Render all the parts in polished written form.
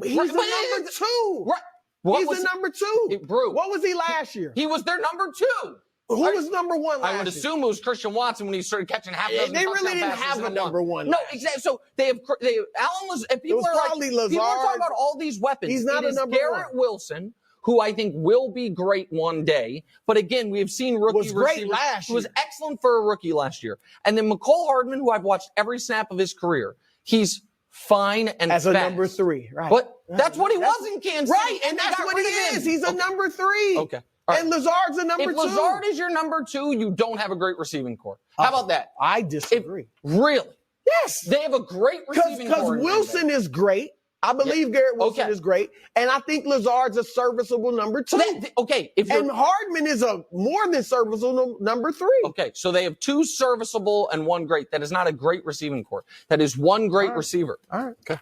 He's a number 2. Right. He's a number 2. Brew. What was he last year? He was their number 2. Who was number 1 last year? I would assume it was Christian Watson when he started catching half dozen. They really didn't have a number 1. No, exactly. So they have Allen was, and people are like, people are talking about all these weapons. He's not a number 1. Garrett Wilson, who I think will be great one day. But again, we have seen rookie was great receivers. last year. He was excellent for a rookie last year. And then McCole Hardman, who I've watched every snap of his career, he's fine and as fast. a number 3, right? But that's what he was in Kansas City. Right, and that's what he is. He's a number 3. Okay. Right. And Lazard's a number 2. If Lazard is your number 2, you don't have a great receiving core. How about that? I disagree. Really? Yes. They have a great receiving core. Because Wilson is great. I believe Garrett Wilson is great. And I think Lazard's a serviceable number 2. And Hardman is a more than serviceable number 3. Okay, so they have 2 serviceable and 1 great. That is not a great receiving core. That is 1 great receiver. All right. Okay.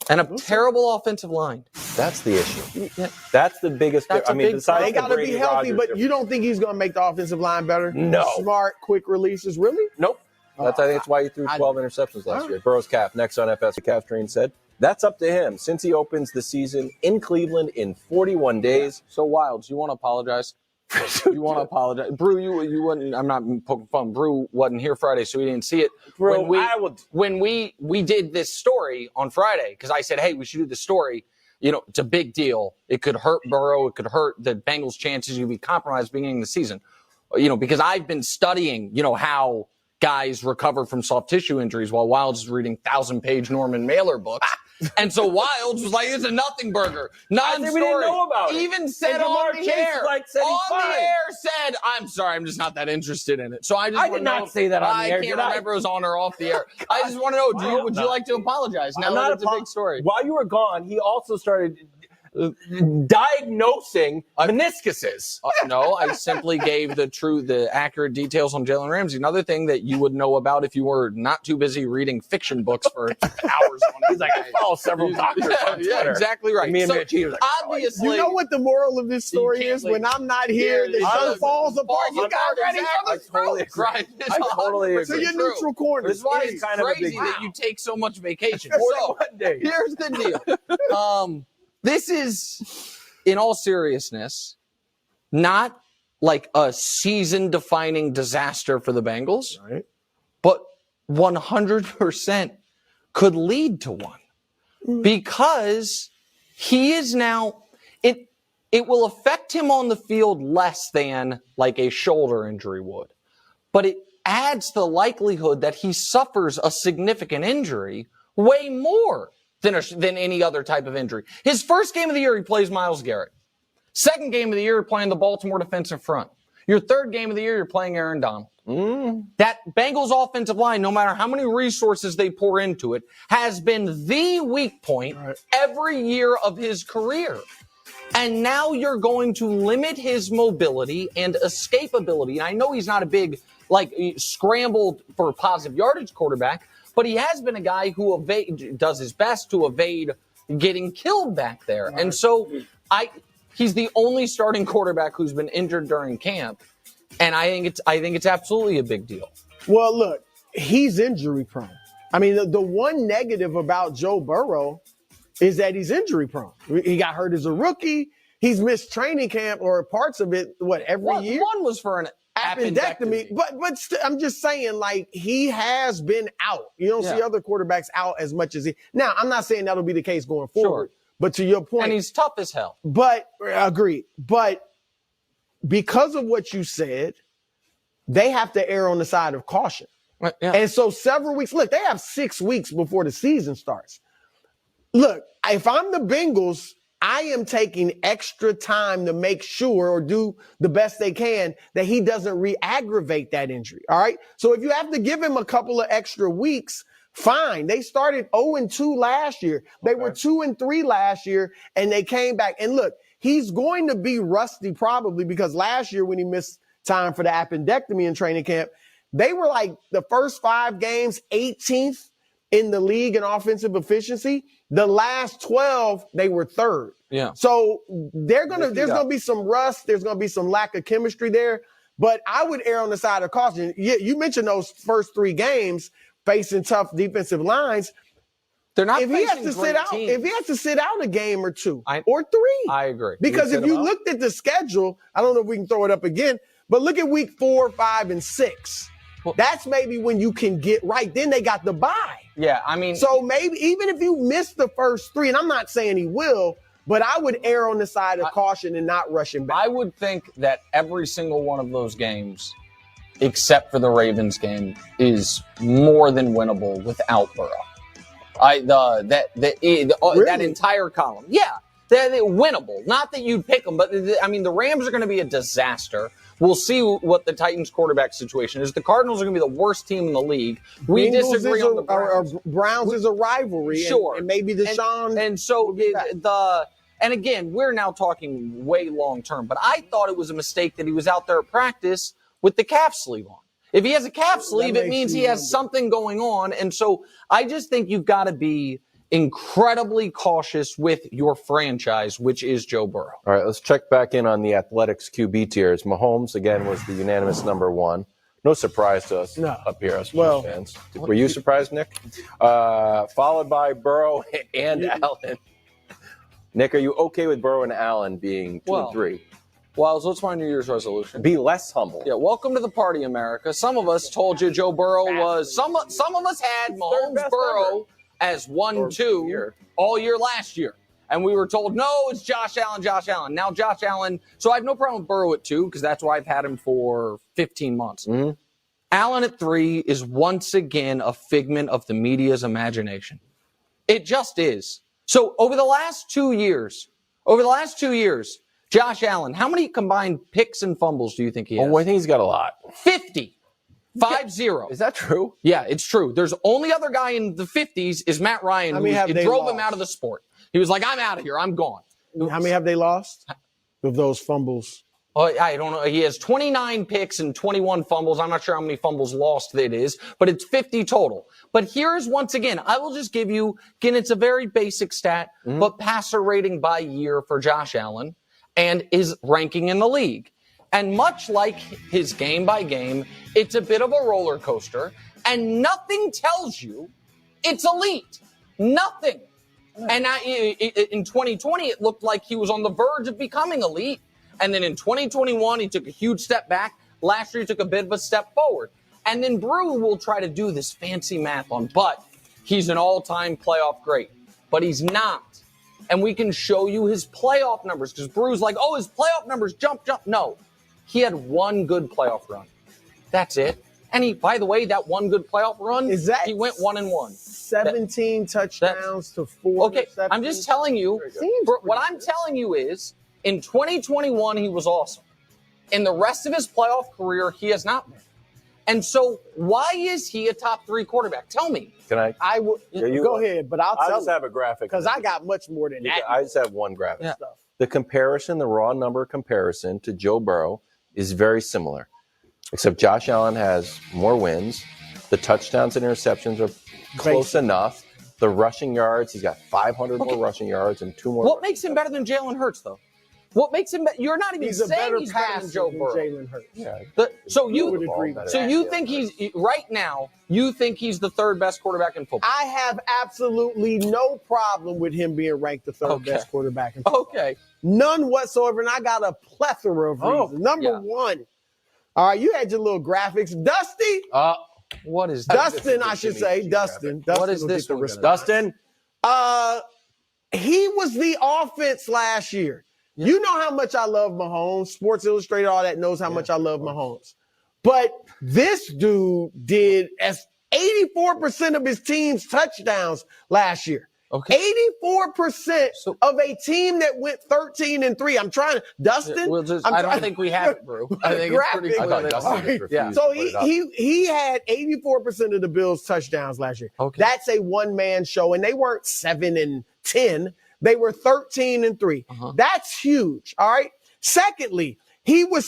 And a terrible offensive line. That's the issue. Yeah. That's the biggest. That's besides they got to be healthy, Rodgers but you don't think he's going to make the offensive line better? No. Smart, quick releases, really? Nope. I think that's why he threw 12 interceptions last year. Burrow's calf. Next on FS, Calf Train said, that's up to him since he opens the season in Cleveland in 41 days. So, Wilds, you want to apologize? You want to apologize? Brew, you wouldn't. I'm not poking fun. Brew wasn't here Friday, so he didn't see it. Bro, when we did this story on Friday, because I said, hey, we should do the story. You know, it's a big deal. It could hurt Burrow. It could hurt the Bengals' chances to be compromised beginning of the season. You know, because I've been studying, you know, how guys recover from soft tissue injuries while Wilds is reading 1,000-page Norman Mailer books. And so Wilds was like, it's a nothing burger. Non-story. We didn't know about it. Even said on the air. Said, I'm sorry, I'm just not that interested in it. So I did not say that on the air. I can't remember it was on or off the air. I just want to know, would you like to apologize? Now that it's a big story. While you were gone, he also started diagnosing meniscuses. No, I simply gave the accurate details on Jalen Ramsey. Another thing that you would know about if you were not too busy reading fiction books for hours on it. He's like, I follow several doctors on Twitter. Yeah, exactly right. Me and Mitch, he was like, obviously, you know what the moral of this story is? When I'm not here, the show falls apart. You got ready for the totally agree. I totally agree. So you're neutral corner. That's why it's kind of a big crazy that you take so much vacation. So, here's the deal. This is, in all seriousness, not like a season-defining disaster for the Bengals, right? But 100% could lead to one because he is now it will affect him on the field less than like a shoulder injury would, but it adds the likelihood that he suffers a significant injury way more than any other type of injury. His first game of the year, he plays Myles Garrett. Second game of the year, playing the Baltimore defensive front. Your third game of the year, you're playing Aaron Donald. That Bengals offensive line, no matter how many resources they pour into it, has been the weak point every year of his career. And now you're going to limit his mobility and escapability. And I know he's not a big, scrambled for positive yardage quarterback, but he has been a guy who does his best to evade getting killed back there. And so he's the only starting quarterback who's been injured during camp. And I think it's absolutely a big deal. Well, look, he's injury prone. I mean, the one negative about Joe Burrow is that he's injury prone. He got hurt as a rookie. He's missed training camp or parts of it, every year? One was for an appendectomy. But I'm just saying, he has been out. You don't see other quarterbacks out as much as he. Now, I'm not saying that'll be the case going forward. Sure. But to your point. And he's tough as hell. But, agreed. But because of what you said, they have to err on the side of caution. Right, yeah. And so several weeks. Look, they have 6 weeks before the season starts. Look, if I'm the Bengals, I am taking extra time to make sure or do the best they can that he doesn't re-aggravate that injury. All right. So if you have to give him a couple of extra weeks, fine. They started 0-2 last year. They were 2-3 last year, and they came back. And look, he's going to be rusty probably because last year when he missed time for the appendectomy in training camp, they were the first 5 games, 18th in the league in offensive efficiency. The last 12, they were 3rd. Yeah. So there's going to be some rust. There's going to be some lack of chemistry there. But I would err on the side of caution. You mentioned those first 3 games facing tough defensive lines. They're not if he has facing to sit great out, teams. if he has to sit out a game or two I or three, I agree. because sit if him you out? looked at the schedule, I don't know if we can throw it up again, but look at week 4, 5, and 6. Well- That's maybe when you can get right. Then they got the bye. Yeah, I mean, So maybe even if you miss the first 3, and I'm not saying he will, but I would err on the side of caution and not rushing back. I would think that every single one of those games, except for the Ravens game, is more than winnable without Burrow. That entire column, yeah, they're winnable. Not that you'd pick them, but I mean the Rams are going to be a disaster. We'll see what the Titans quarterback situation is. The Cardinals are going to be the worst team in the league. We Bengals disagree on the Browns. Browns is a rivalry. Sure. And maybe Deshaun. And so and again, we're now talking way long term, but I thought it was a mistake that he was out there at practice with the calf sleeve on. If he has a calf sleeve, it means he has something going on. And so I just think you've got to be incredibly cautious with your franchise, which is Joe Burrow. All right, let's check back in on the Athletics QB tiers. Mahomes, again, was the unanimous number 1. No surprise to us up here as fans. Were you surprised, Nick? Followed by Burrow and Allen. Nick, are you okay with Burrow and Allen being 2 and 3? Well, what's my New Year's resolution? Be less humble. Yeah, welcome to the party, America. Some of us told you Joe Burrow was some of us had Mahomes Burrow as 1-2 all year last year. And we were told, no, it's Josh Allen. Now Josh Allen. So I have no problem with Burrow at 2 because that's why I've had him for 15 months. Mm-hmm. Allen at 3 is once again a figment of the media's imagination. It just is. So over the last 2 years, Josh Allen, how many combined picks and fumbles do you think he has? Oh, I think he's got a lot. 50. 50. Is that true? Yeah, it's true. There's only other guy in the 50s is Matt Ryan, who it drove him out of the sport. He was like, I'm out of here. I'm gone. How many have they lost with those fumbles? Oh, I don't know. He has 29 picks and 21 fumbles. I'm not sure how many fumbles lost it is, but it's 50 total. But here's, once again, I will just give you, again, it's a very basic stat, but passer rating by year for Josh Allen and his ranking in the league. And much like his game by game, it's a bit of a roller coaster, and nothing tells you it's elite. Nothing. And in 2020, it looked like he was on the verge of becoming elite. And then in 2021, he took a huge step back. Last year, he took a bit of a step forward. And then Brew will try to do this fancy math on, but he's an all-time playoff great. But he's not. And we can show you his playoff numbers, because Brew's like, oh, his playoff numbers jump. No. He had one good playoff run. That's it. And he, by the way, that one good playoff run, he went 1-1. 17 touchdowns to 4. Okay, I'm just telling you. What I'm telling you is, in 2021, he was awesome. In the rest of his playoff career, he has not been. And so, why is he a top 3 quarterback? Tell me. Can I? I will. Go ahead, but I'll just have a graphic. Because I got much more than that. I just have one graphic. Yeah. The comparison, the raw number comparison to Joe Burrow is very similar, except Josh Allen has more wins. The touchdowns and interceptions are close enough. The rushing yards, he's got 500 more rushing yards and 2 more. What makes him better than Jalen Hurts, though? What makes him better? You're not even He's a saying better he's better than Joe Burrow. Jalen Hurts. Yeah. So you would agree with So that, you think he's right now? You think he's the 3rd best quarterback in football? I have absolutely no problem with him being ranked the 3rd best quarterback in football. Okay. None whatsoever, and I got a plethora of reasons. Number 1. All right, you had your little graphics. Dusty. What is that? Dustin, I should say. Dustin. What is this one? Dustin? He was the offense last year. Yeah. You know how much I love Mahomes. Sports Illustrated, all that knows how much I love Mahomes. But this dude did as 84% of his team's touchdowns last year. Okay. 84% of a team that went 13-3. I'm trying to, Dustin. I don't think we have it, bro. I think it's pretty clear. I thought Dustin refused So to put it up. he had 84% of the Bills' touchdowns last year. Okay. That's a one-man show, and they weren't 7-10. They were 13-3. That's huge. All right. Secondly, he was